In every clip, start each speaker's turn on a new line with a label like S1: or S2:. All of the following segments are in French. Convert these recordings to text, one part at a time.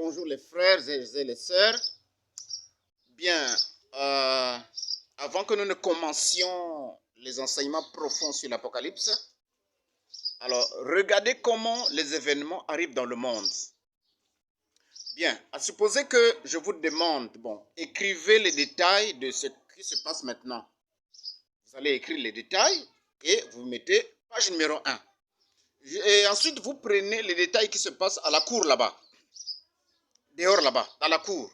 S1: bonjour les frères et les sœurs. Bien, avant que nous ne commencions les enseignements profonds sur l'Apocalypse, alors regardez comment les événements arrivent dans le monde. Bien, à supposer que je vous demande, écrivez les détails de ce qui se passe maintenant. Vous allez écrire les détails et vous mettez page numéro 1. Et ensuite, vous prenez les détails qui se passent à la cour là-bas. Dehors là-bas, dans la cour.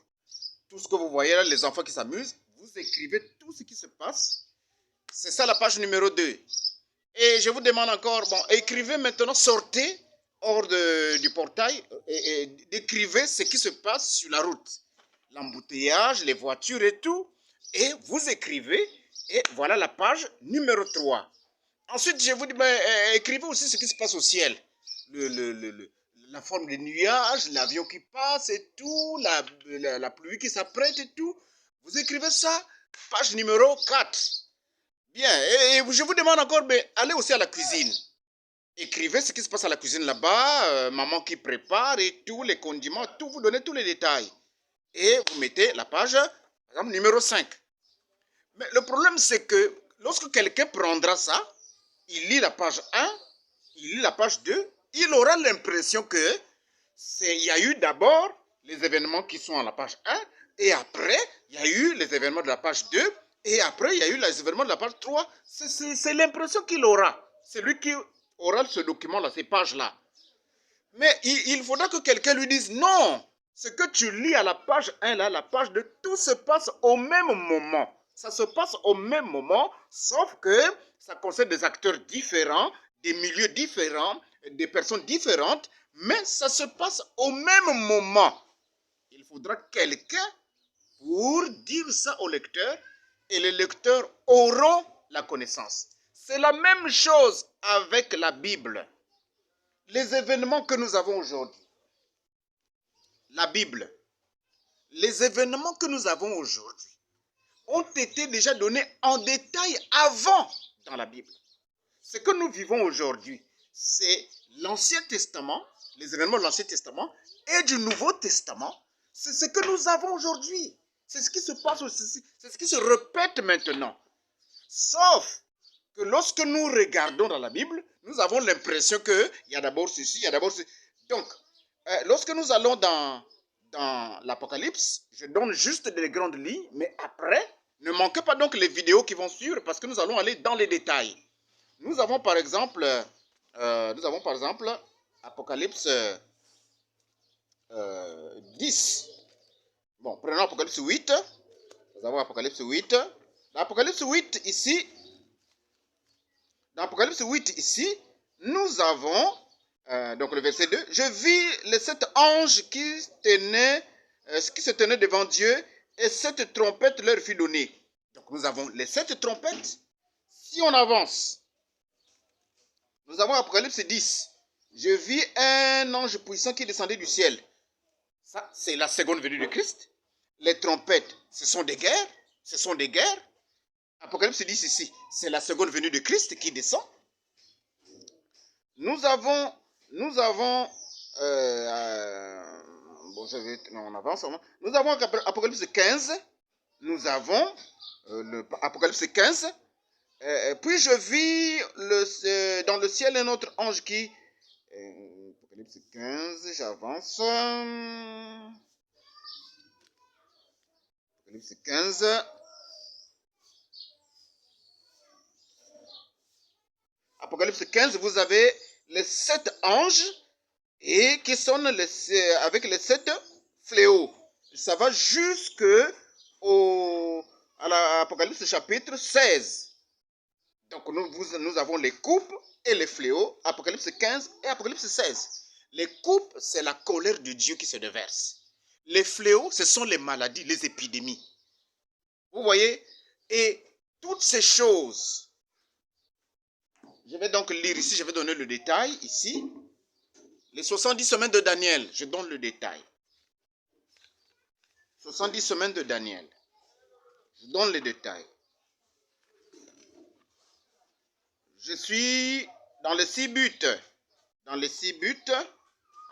S1: Tout ce que vous voyez là, les enfants qui s'amusent, vous écrivez tout ce qui se passe. C'est ça la page numéro 2. Et je vous demande encore, écrivez maintenant, sortez hors du portail et décrivez ce qui se passe sur la route. L'embouteillage, les voitures et tout. Et vous écrivez, et voilà la page numéro 3. Ensuite, je vous dis, écrivez aussi ce qui se passe au ciel. La forme des nuages, l'avion qui passe et tout, la pluie qui s'apprête et tout. Vous écrivez ça, page numéro 4. Bien, et je vous demande encore, allez aussi à la cuisine. Écrivez ce qui se passe à la cuisine là-bas, maman qui prépare et tout, les condiments, tout, vous donnez tous les détails. Et vous mettez la page, par exemple, numéro 5. Mais le problème, c'est que lorsque quelqu'un prendra ça, il lit la page 1, il lit la page 2, il aura l'impression que il y a eu d'abord les événements qui sont à la page 1, et après, il y a eu les événements de la page 2, et après, il y a eu les événements de la page 3. C'est l'impression qu'il aura. C'est lui qui aura ce document-là, ces pages-là. Mais il faudra que quelqu'un lui dise, non, ce que tu lis à la page 1, là, la page 2, tout se passe au même moment. Ça se passe au même moment, sauf que ça concerne des acteurs différents, des milieux différents, des personnes différentes, mais ça se passe au même moment. Il faudra quelqu'un pour dire ça au lecteur, et les lecteurs auront la connaissance. C'est la même chose avec la Bible. Les événements que nous avons aujourd'hui, la Bible, les événements que nous avons aujourd'hui ont été déjà donnés en détail avant dans la Bible. Ce que nous vivons aujourd'hui, c'est l'Ancien Testament, les événements de l'Ancien Testament et du Nouveau Testament. C'est ce que nous avons aujourd'hui. C'est ce qui se passe aussi, c'est ce qui se répète maintenant. Sauf que lorsque nous regardons dans la Bible, nous avons l'impression qu'il y a d'abord ceci, il y a d'abord ceci. Donc, lorsque nous allons dans l'Apocalypse, je donne juste des grandes lignes, mais après, ne manquez pas donc les vidéos qui vont suivre parce que nous allons aller dans les détails. Nous avons par exemple, Apocalypse 10. Bon, prenons Apocalypse 8. Nous avons Apocalypse 8. L'Apocalypse 8 ici, dans Apocalypse 8 ici, nous avons, donc le verset 2, je vis les 7 anges qui se tenaient devant Dieu, et 7 trompettes leur fut donnée. Donc nous avons les 7 trompettes. Si on avance, nous avons Apocalypse 10. Je vis un ange puissant qui descendait du ciel. Ça, c'est la seconde venue de Christ. Les trompettes, ce sont des guerres. Ce sont des guerres. Apocalypse 10 ici, c'est la seconde venue de Christ qui descend. Nous avons, on avance. Nous avons Apocalypse 15. Nous avons Apocalypse 15. Puis je vis dans le ciel un autre ange qui... Apocalypse 15, j'avance. Apocalypse 15. Apocalypse 15, vous avez les 7 anges et qui sonnent avec les 7 fléaux. Ça va jusque à l'Apocalypse chapitre 16. Donc nous avons les coupes et les fléaux, Apocalypse 15 et Apocalypse 16. Les coupes, c'est la colère de Dieu qui se déverse. Les fléaux, ce sont les maladies, les épidémies. Vous voyez? Et toutes ces choses, je vais donc lire ici, je vais donner le détail ici. Les 70 semaines de Daniel, je donne le détail. 70 semaines de Daniel, je donne le détail. Je suis dans les 6 buts. Dans les 6 buts,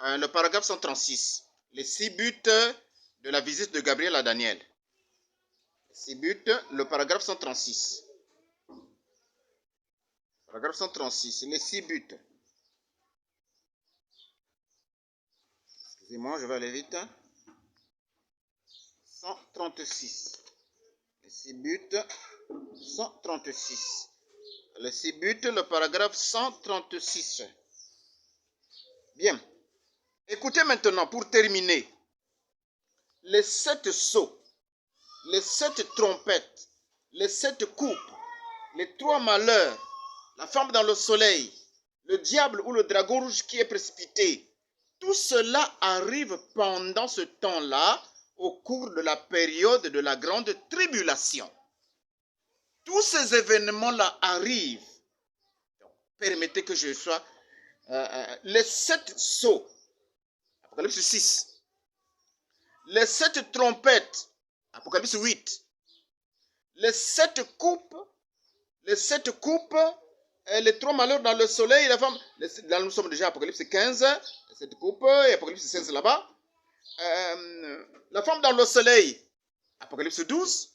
S1: le paragraphe 136. Les 6 buts de la visite de Gabriel à Daniel. Les 6 buts, le paragraphe 136. Paragraphe 136, les 6 buts. Excusez-moi, je vais aller vite. 136. Les 6 buts, 136. Les 6 buts, le paragraphe 136. Bien. Écoutez maintenant, pour terminer, les 7 sceaux, les 7 trompettes, les 7 coupes, les 3 malheurs, la femme dans le soleil, le diable ou le dragon rouge qui est précipité, tout cela arrive pendant ce temps-là, au cours de la période de la grande tribulation. Tous ces événements-là arrivent. Donc, permettez que je sois... les 7 sceaux, Apocalypse 6. Les 7 trompettes, Apocalypse 8. Les 7 coupes, les 3 malheurs dans le soleil, la femme, là nous sommes déjà à Apocalypse 15, les 7 coupes, et Apocalypse 16 là-bas. La femme dans le soleil, Apocalypse 12.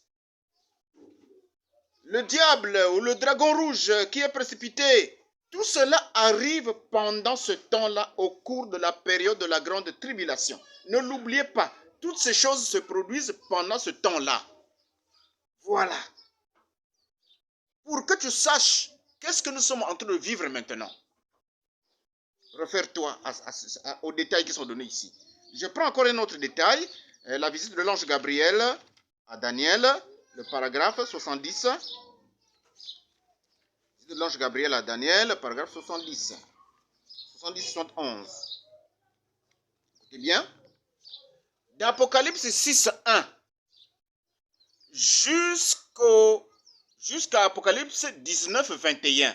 S1: Le diable ou le dragon rouge qui est précipité, tout cela arrive pendant ce temps-là au cours de la période de la grande tribulation. Ne l'oubliez pas, toutes ces choses se produisent pendant ce temps-là. Voilà. Pour que tu saches qu'est-ce que nous sommes en train de vivre maintenant. Réfère-toi aux détails qui sont donnés ici. Je prends encore un autre détail, la visite de l'ange Gabriel à Daniel, le paragraphe 70. Visite de l'ange Gabriel à Daniel, paragraphe 70. 70-71. Écoutez bien. D'Apocalypse 6.1 jusqu'à Apocalypse 19.21.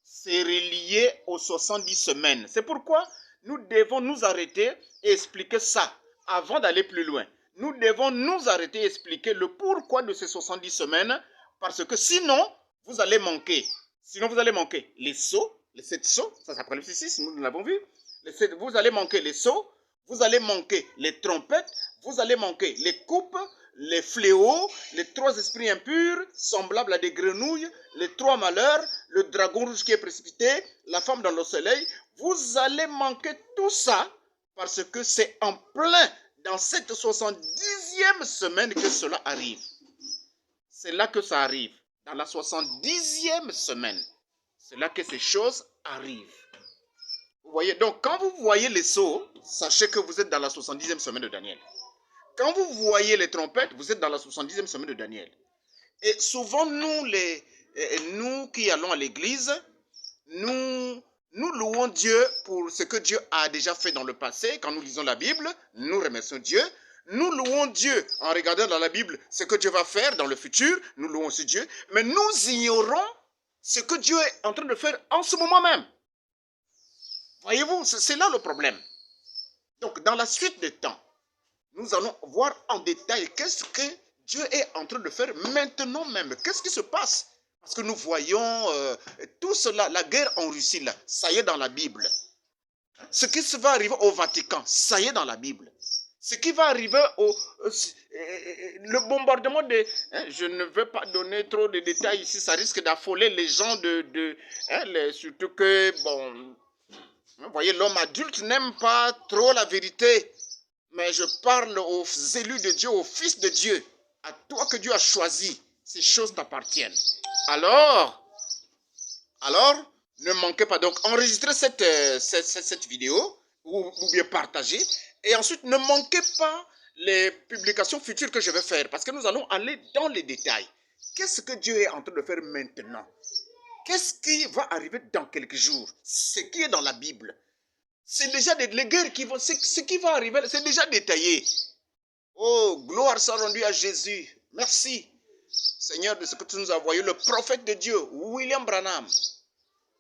S1: C'est relié aux 70 semaines. C'est pourquoi nous devons nous arrêter et expliquer ça avant d'aller plus loin. Nous devons nous arrêter et expliquer le pourquoi de ces 70 semaines, parce que sinon, vous allez manquer. Sinon, vous allez manquer les sceaux, les 7 sceaux, ça c'est Apocalypse 6, nous l'avons vu. Vous allez manquer les sceaux, vous allez manquer les trompettes, vous allez manquer les coupes, les fléaux, les 3 esprits impurs, semblables à des grenouilles, les 3 malheurs, le dragon rouge qui est précipité, la femme dans le soleil. Vous allez manquer tout ça parce que c'est en plein dans cette 70e semaine que cela arrive. C'est là que ça arrive. Dans la 70e semaine, c'est là que ces choses arrivent. Vous voyez, donc quand vous voyez les sceaux, sachez que vous êtes dans la 70e semaine de Daniel. Quand vous voyez les trompettes, vous êtes dans la 70e semaine de Daniel. Et souvent, nous qui allons à l'église, nous louons Dieu pour ce que Dieu a déjà fait dans le passé. Quand nous lisons la Bible, nous remercions Dieu. Nous louons Dieu en regardant dans la Bible ce que Dieu va faire dans le futur. Nous louons aussi Dieu. Mais nous ignorons ce que Dieu est en train de faire en ce moment même. Voyez-vous, c'est là le problème. Donc, dans la suite des temps, nous allons voir en détail qu'est-ce que Dieu est en train de faire maintenant même. Qu'est-ce qui se passe? Parce que nous voyons tout cela, la guerre en Russie, là, ça y est dans la Bible. Ce qui va arriver au Vatican, ça y est dans la Bible. Ce qui va arriver le bombardement de... je ne veux pas donner trop de détails ici, ça risque d'affoler les gens surtout que, bon, vous voyez, l'homme adulte n'aime pas trop la vérité. Mais je parle aux élus de Dieu, aux fils de Dieu. À toi que Dieu a choisi, ces choses t'appartiennent. Alors, ne manquez pas. Donc, enregistrez cette vidéo ou bien partagez. Et ensuite, ne manquez pas les publications futures que je vais faire. Parce que nous allons aller dans les détails. Qu'est-ce que Dieu est en train de faire maintenant? Qu'est-ce qui va arriver dans quelques jours? Ce qui est dans la Bible. C'est déjà les guerres qui vont... Ce qui va arriver, c'est déjà détaillé. Oh, gloire soit rendue à Jésus. Merci, Seigneur, de ce que tu nous as envoyé. Le prophète de Dieu, William Branham.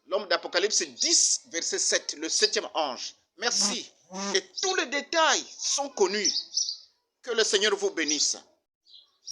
S1: L'homme d'Apocalypse 10, verset 7, le 7e ange. Merci. Et tous les détails sont connus. Que le Seigneur vous bénisse.